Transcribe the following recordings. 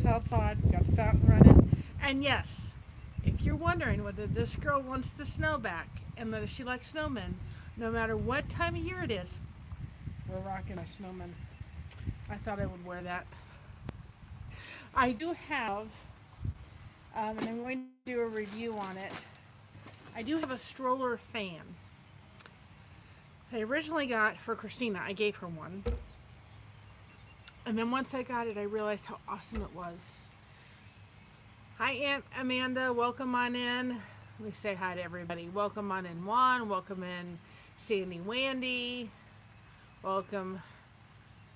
house outside, got the fountain running. And yes, if you're wondering whether this girl wants the snow back and whether she likes snowmen, no matter what time of year it is, we're rocking my snowman. I thought I would wear that. I do have, and I'm going to do a review on it. I do have a stroller fan. I originally got for Christina. I gave her one. And then once I got it, I realized how awesome it was. Hi, Aunt Amanda. Welcome on in. Let me say hi to everybody. Welcome on in, Juan. Welcome in, Sandy Wandy. Welcome,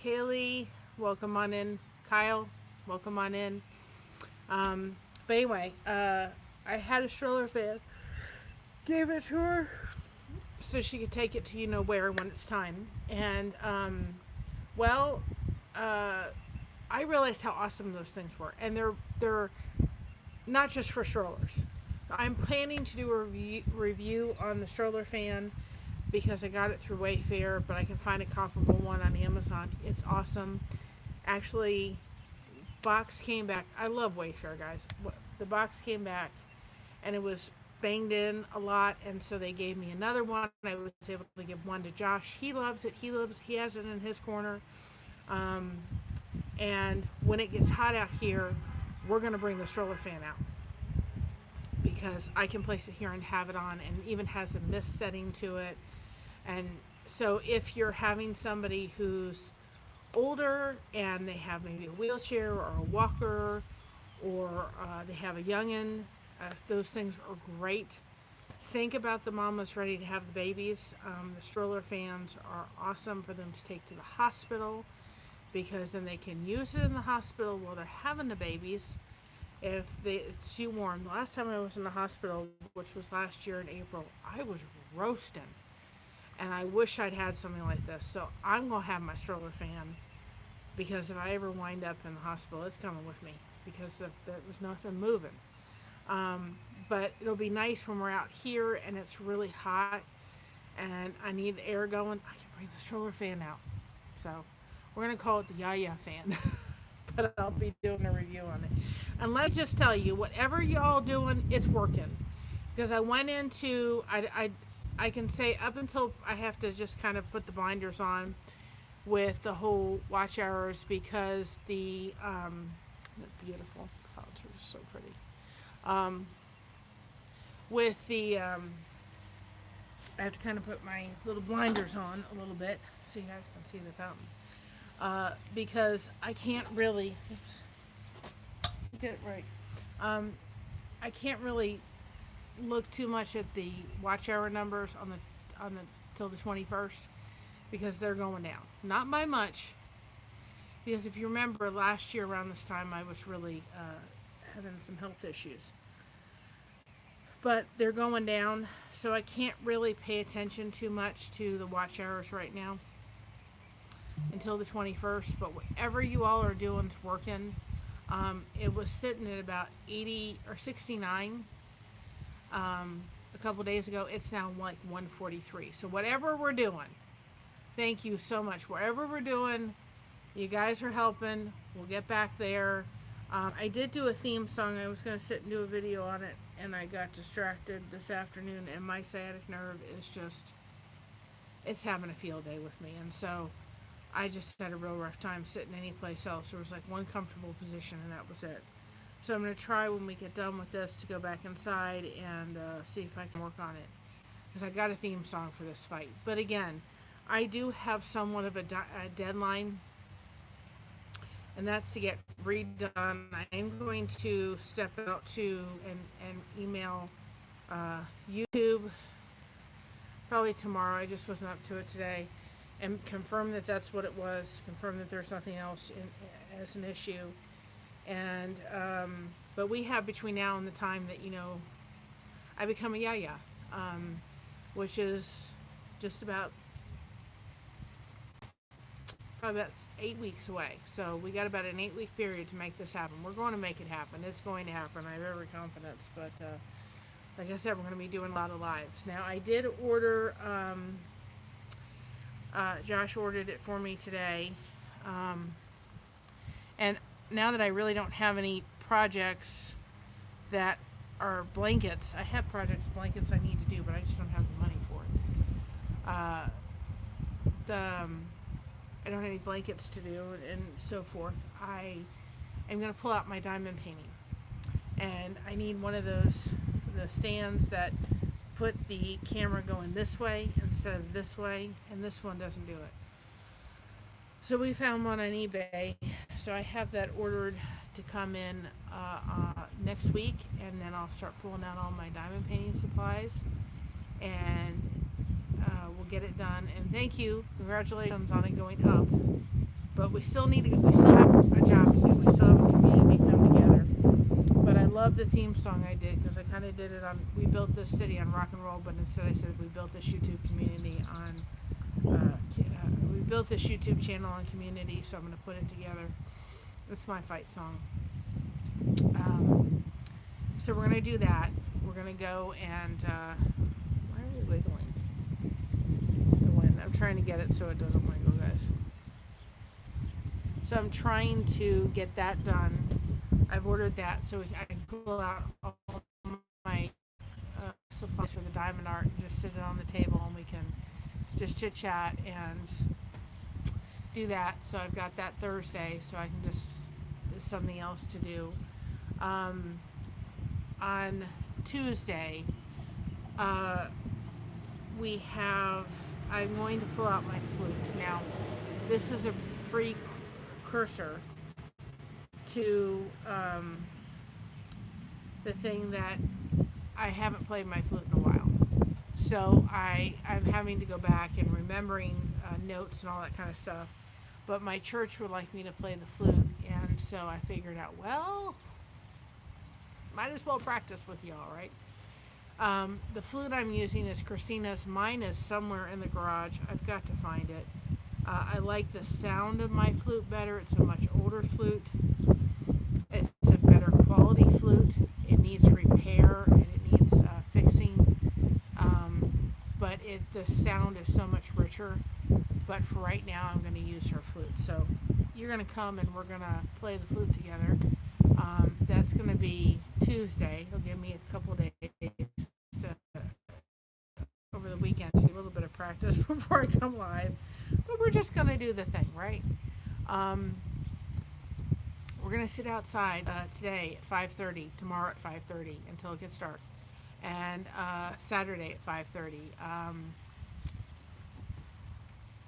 Kaylee. Welcome on in, Kyle. Welcome on in. But anyway, I had a stroller fan. Gave it to her so she could take it to where when it's time. And well, I realized how awesome those things were, and they're not just for strollers. I'm planning to do a review on the stroller fan because I got it through Wayfair, but I can find a comparable one on Amazon. It's awesome. Actually, box came back. I love Wayfair, guys. The box came back, and it was banged in a lot, and so they gave me another one. I was able to give one to Josh. He loves it. He has it in his corner. And when it gets hot out here, we're going to bring the stroller fan out because I can place it here and have it on, and even has a mist setting to it. And so if you're having somebody who's older and they have maybe a wheelchair or a walker, or they have a youngin', those things are great. Think about the mamas ready to have the babies. The stroller fans are awesome for them to take to the hospital, because then they can use it in the hospital while they're having the babies. If it's too warm. The last time I was in the hospital, which was last year in April, I was roasting. And I wish I'd had something like this. So I'm going to have my stroller fan, because if I ever wind up in the hospital, it's coming with me, because there was nothing moving. But it'll be nice when we're out here and it's really hot and I need the air going. I can bring the stroller fan out. So we're going to call it the Yaya fan. But I'll be doing a review on it. And let me just tell you, whatever y'all doing, it's working. Because I went into, I can say up until I have to just kind of put the blinders on with the whole watch hours, because the, beautiful, colors are so pretty. With the, I have to kind of put my little blinders on a little bit so you guys can see the fountain. Because I can't really, oops, get it right. I can't really look too much at the watch hour numbers on the till the 21st, because they're going down. Not by much, because if you remember last year around this time, I was really having some health issues. But they're going down, so I can't really pay attention too much to the watch hours right now until the 21st. But whatever you all are doing is working. It was sitting at about 80 or 69 a couple days ago. It's now like 143. So whatever we're doing, thank you so much. Whatever we're doing, you guys are helping. We'll get back there. I did do a theme song. I was going to sit and do a video on it, and I got distracted this afternoon, and my sciatic nerve is just, it's having a field day with me. And so I just had a real rough time sitting any place else. There was like one comfortable position, and that was it. So I'm going to try when we get done with this to go back inside and see if I can work on it, because I got a theme song for this fight. But again, I do have somewhat of a deadline, and that's to get redone. I am going to step out to and email YouTube probably tomorrow. I just wasn't up to it today, and confirm that that's what it was. Confirm that there's nothing else as an issue. And but we have between now and the time that I become a yaya, which is just about probably about 8 weeks away. So we got about an 8-week period to make this happen. We're going to make it happen. It's going to happen. I have every confidence. But like I said, we're going to be doing a lot of lives. Now I did order. Josh ordered it for me today, and now that I really don't have any projects that are blankets, I have blankets I need to do, but I just don't have the money for it. The I don't have any blankets to do and so forth. I am going to pull out my diamond painting, and I need one of the stands that put the camera going this way instead of this way, and this one doesn't do it. So we found one on eBay. So I have that ordered to come in next week, and then I'll start pulling out all my diamond painting supplies, and we'll get it done. And thank you, congratulations on it going up. But we still have a job to do. We still have a community come together. But I love the theme song I did, because I kind of did it on. We built this city on rock and roll, but instead I said we built this YouTube community on. We built this YouTube channel on community, so I'm going to put it together. It's my fight song. So we're going to do that. We're going to go and why are we wiggling? The wind. I'm trying to get it so it doesn't wiggle, guys. So I'm trying to get that done. I've ordered that so I can pull out all my supplies for the diamond art and just sit it on the table, and we can just chit chat and do that. So I've got that Thursday, so I can just do something else to do. On Tuesday, I'm going to pull out my flutes. Now, this is a precursor to the thing that I haven't played my flute in a while. So I'm having to go back and remembering notes and all that kind of stuff. But my church would like me to play the flute, and so I figured out, well, might as well practice with y'all, right? The flute I'm using is Christina's. Mine is somewhere in the garage. I've got to find it. I like the sound of my flute better. It's a much older flute. It's a better quality flute. It needs repair and it needs fixing. But the sound is so much richer. But for right now, I'm going to use her flute. So you're going to come and we're going to play the flute together. That's going to be Tuesday. He'll give me a couple days to, over the weekend, to do a little bit of practice before I come live. But we're just going to do the thing, right? We're going to sit outside today at 5:30, tomorrow at 5:30 until it gets dark, and Saturday at 5:30.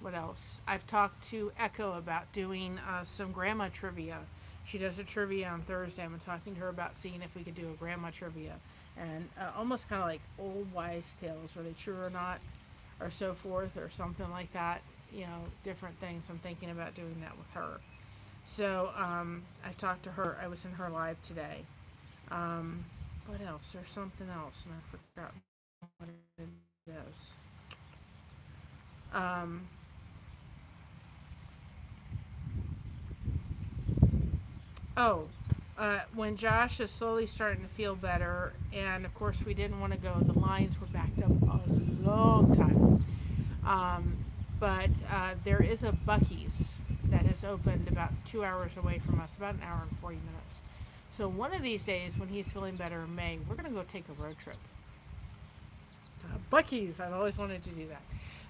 What else? I've talked to Echo about doing some grandma trivia. She does a trivia on Thursday. I'm talking to her about seeing if we could do a grandma trivia, and almost kind of like old wives' tales, are they true or not, or so forth, or something like that. You know, different things. I'm thinking about doing that with her. So I've talked to her. I was in her live today. What else? There's something else, and I forgot what it is. When Josh is slowly starting to feel better, and of course we didn't want to go, the lines were backed up a long time. But there is a Buc-ee's that has opened about 2 hours away from us, about an hour and 40 minutes. So one of these days, when he's feeling better in May, we're going to go take a road trip. Buc-ee's, I've always wanted to do that.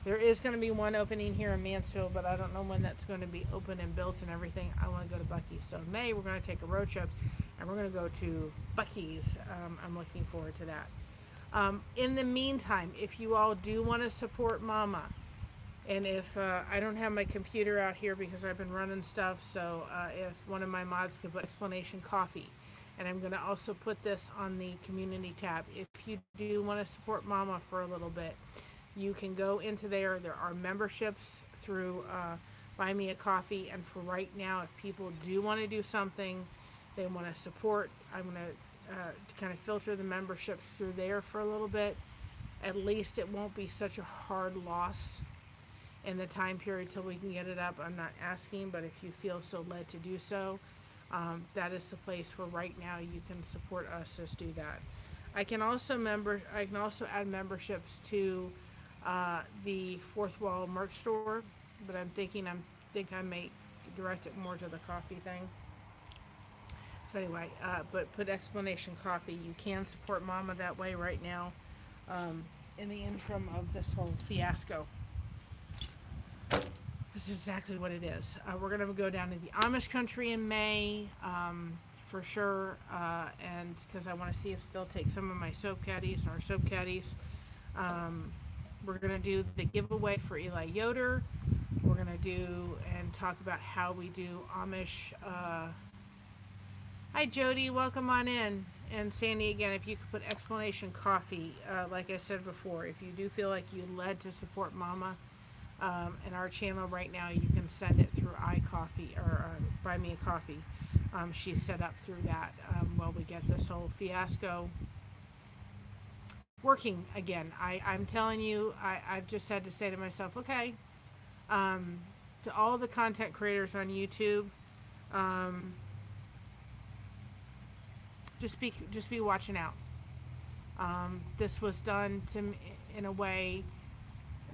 There is going to be one opening here in Mansfield, but I don't know when that's going to be open and built and everything. I want to go to Buc-ee's. So in May, we're going to take a road trip, and we're going to go to Buc-ee's. I'm looking forward to that. In the meantime, if you all do want to support Mama, and if I don't have my computer out here because I've been running stuff, so if one of my mods could put explanation coffee, and I'm going to also put this on the community tab. If you do want to support Mama for a little bit, you can go into there. There are memberships through Buy Me a Coffee, and for right now, if people do want to do something, they want to support, I'm going to kind of filter the memberships through there for a little bit. At least it won't be such a hard loss in the time period till we can get it up. I'm not asking, but if you feel so led to do so, that is the place where right now you can support us. Just do that. I can also add memberships to the Fourth Wall merch store, but I think I may direct it more to the coffee thing. anyway, but put explanation coffee. You can support Mama that way right now, in the interim of this whole fiasco. This is exactly what it is. We're going to go down to the Amish country in May, for sure, and because I want to see if they'll take some of my soap caddies, our soap caddies. We're going to do the giveaway for Eli Yoder. We're going to do and talk about how we do Amish. Hi, Jody. Welcome on in. And Sandy, again, if you could put explanation coffee, like I said before, if you do feel like you led to support Mama, and our channel right now, you can send it through iCoffee or Buy Me a Coffee. She's set up through that while we get this whole fiasco working again. I'm telling you, I've just had to say to myself, okay, to all the content creators on YouTube, just be watching out. This was done to me in a way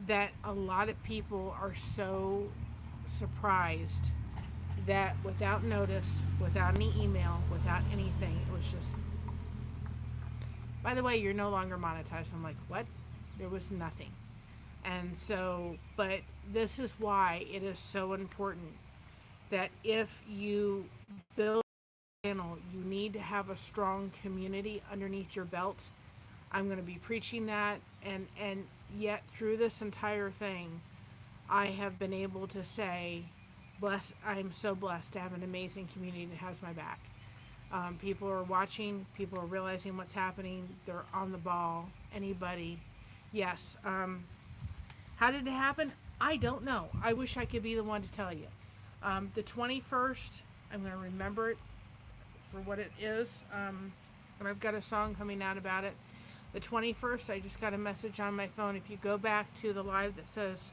that a lot of people are so surprised that without notice, without any email, without anything, it was just, by the way, you're no longer monetized. I'm like, what? There was nothing. And so, but this is why it is so important that if you build a channel, you need to have a strong community underneath your belt. I'm going to be preaching that, and yet through this entire thing, I have been able to say, I'm so blessed to have an amazing community that has my back. People are watching, people are realizing what's happening, they're on the ball. Anybody, yes. How did it happen? I don't know. I wish I could be the one to tell you. The 21st, I'm going to remember it for what it is, and I've got a song coming out about it. The 21st, I just got a message on my phone. If you go back to the live that says,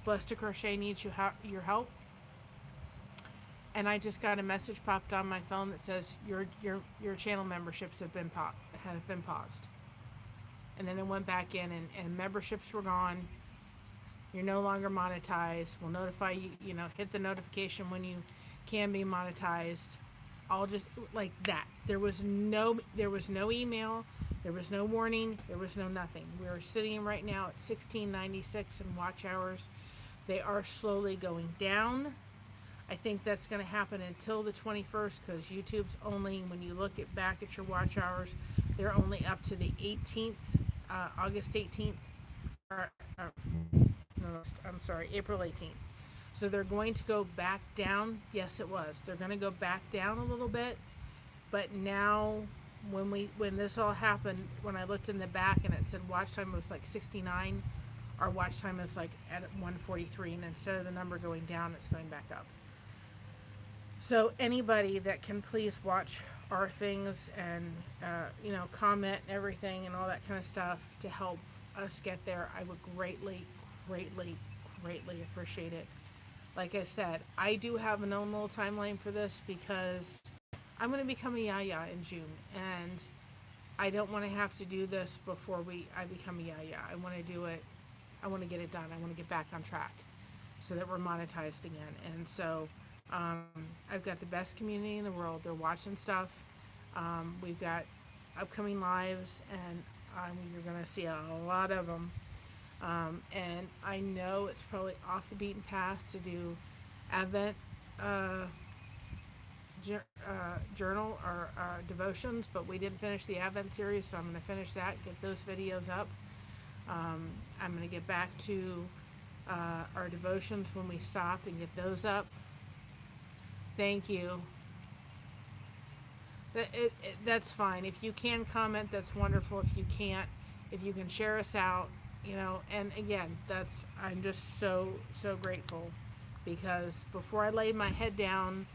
Blessed to Crochet needs your help. And I just got a message popped on my phone that says, your channel memberships have been paused. And then it went back in, and memberships were gone. You're no longer monetized. We'll notify you, hit the notification when you can be monetized. All just like that. There was no email. There was no warning. There was no nothing. We are sitting right now at 1696 in watch hours. They are slowly going down. I think that's going to happen until the 21st, because YouTube's only, when you look back at your watch hours, they're only up to the 18th, August 18th. I'm sorry, April 18th. So they're going to go back down. Yes, it was. They're going to go back down a little bit. But now, when this all happened, when I looked in the back and it said watch time was like 69, our watch time is like at 143, and instead of the number going down, it's going back up. So anybody that can please watch our things and comment and everything and all that kind of stuff to help us get there, I would greatly appreciate it. Like I said, I do have an own little timeline for this because I'm going to become a yaya in June, and I don't want to have to do this before I become a yaya. I want to do it. I want to get it done. I want to get back on track so that we're monetized again. And so I've got the best community in the world. They're watching stuff. We've got upcoming lives, and you're going to see a lot of them. And I know it's probably off the beaten path to do Advent journal or devotions, but we didn't finish the Advent series, so I'm going to finish that, get those videos up. I'm going to get back to our devotions when we stop and get those up. Thank you. That's fine. If you can comment, that's wonderful. If you can't, if you can share us out, and again, I'm just so grateful, because before I laid my head down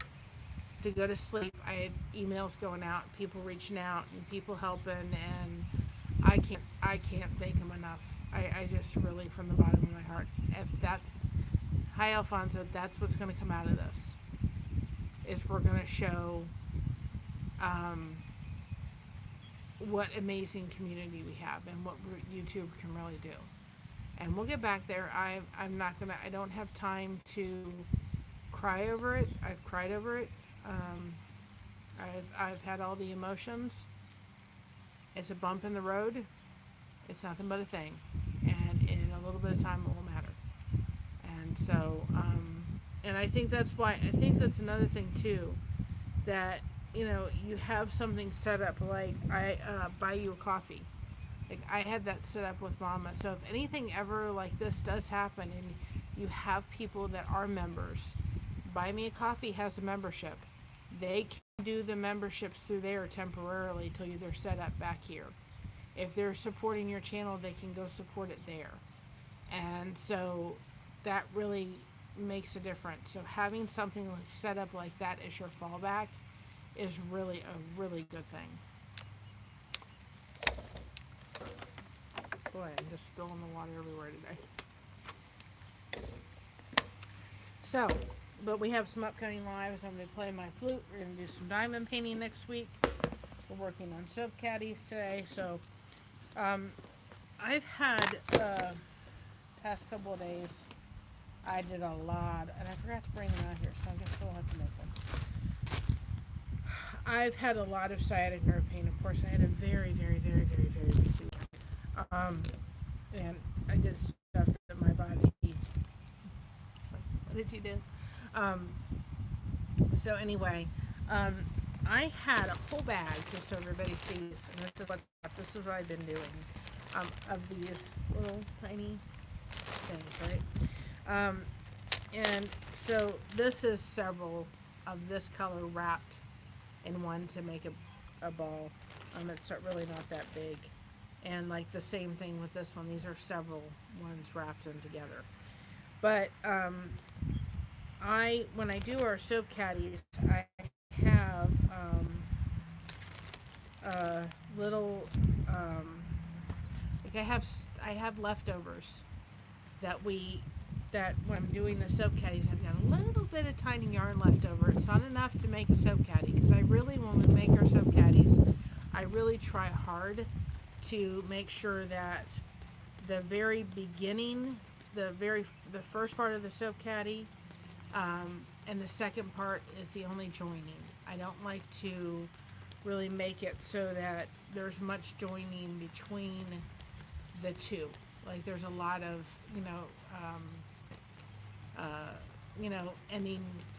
to go to sleep, I had emails going out, people reaching out, and people helping, and I can't thank them enough. I just really, from the bottom of my heart, hi Alfonso, that's what's going to come out of this, is we're going to show what amazing community we have and what YouTube can really do. And we'll get back there. I don't have time to cry over it. I've cried over it. I've had all the emotions. It's a bump in the road. It's nothing but a thing, and in a little bit of time it will matter. And so, and I think that's why. I think that's another thing too, that you have something set up. Like I buy you a coffee. Like I had that set up with Mama. So if anything ever like this does happen, and you have people that are members, Buy Me a Coffee has a membership. They can do the memberships through there temporarily till they're set up back here. If they're supporting your channel, they can go support it there. And so that really makes a difference. So having something like set up like that as your fallback is really a really good thing. Boy, I'm just spilling the water everywhere today. So, but we have some upcoming lives. I'm going to play my flute. We're going to do some diamond painting next week. We're working on soap caddies today. So, I've had past couple of days, I did a lot, and I forgot to bring them out here, so I guess I'll have to make them. I've had a lot of sciatic nerve pain. Of course, I had a very, very, very, very, very busy week. And I did stuff that my body. It's like, what did you do? So anyway, I had a whole bag, just so everybody sees, and this is what I've been doing, of these little tiny things, right? And so this is several of this color wrapped in one to make a ball. It's really not that big. And like the same thing with this one, these are several ones wrapped in together. But when I do our soap caddies, I have little like I have leftovers that when I'm doing the soap caddies, I've got a little bit of tiny yarn left over. It's not enough to make a soap caddy, because I really, when we make our soap caddies, I really try hard to make sure that the very beginning, the first part of the soap caddy, and the second part is the only joining. I don't like to really make it so that there's much joining between the two. Like there's a lot of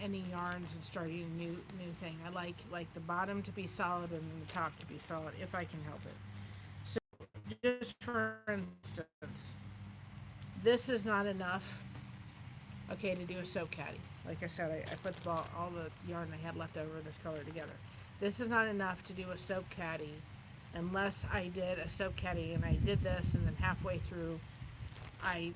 ending yarns and starting a new thing. I like the bottom to be solid and the top to be solid if I can help it. So just for instance, this is not enough, okay, to do a soap caddy. Like I said, I put all the yarn I had left over this color together. This is not enough to do a soap caddy unless I did a soap caddy and I did this, and then halfway through I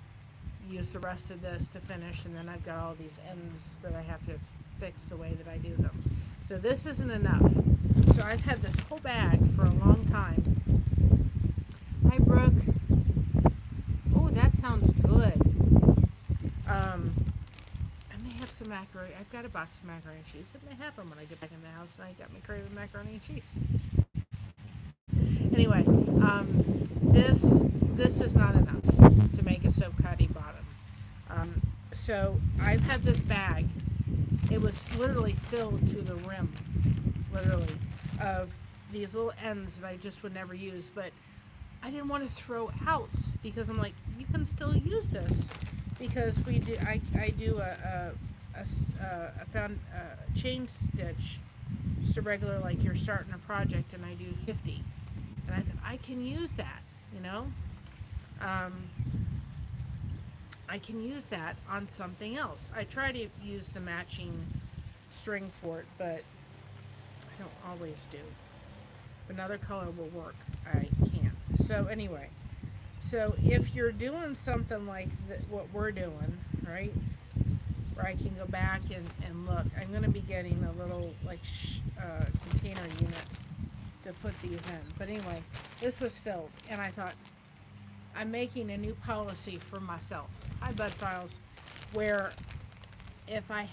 use the rest of this to finish, and then I've got all these ends that I have to fix the way that I do them. So this isn't enough. So I've had this whole bag for a long time. Hi, Brooke. Oh, that sounds good. I may have some macaroni. I've got a box of macaroni and cheese. It may happen when I get back in the house and I got my craving macaroni and cheese. Anyway, this is not enough to make a soap caddy bottom. So I've had this bag. It was literally filled to the rim, literally, of these little ends that I just would never use. But I didn't want to throw out, because I'm like, you can still use this, because I do a chain stitch, just a regular, like you're starting a project, and I do 50, and I can use that, I can use that on something else. I try to use the matching string for it, but I don't always do. If another color will work, I can't. So anyway, so if you're doing something like what we're doing, right, where I can go back and look, I'm going to be getting a little like container unit to put these in. But anyway, this was filled, and I thought, I'm making a new policy for myself. Hi, Bud Files, where if I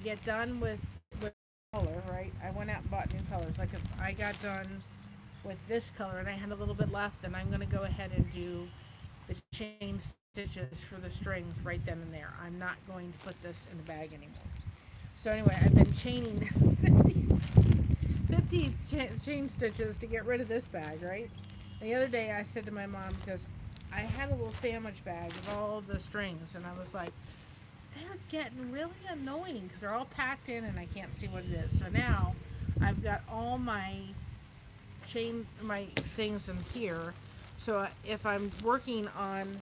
get done with color, right? I went out and bought new colors. Like if I got done with this color and I had a little bit left, then I'm going to go ahead and do the chain stitches for the strings right then and there. I'm not going to put this in the bag anymore. So anyway, I've been chaining 50 50 chain stitches to get rid of this bag, right? The other day I said to my mom, because I had a little sandwich bag of all of the strings, and I was like, they're getting really annoying because they're all packed in and I can't see what it is. So now I've got all my my things in here. So if I'm working on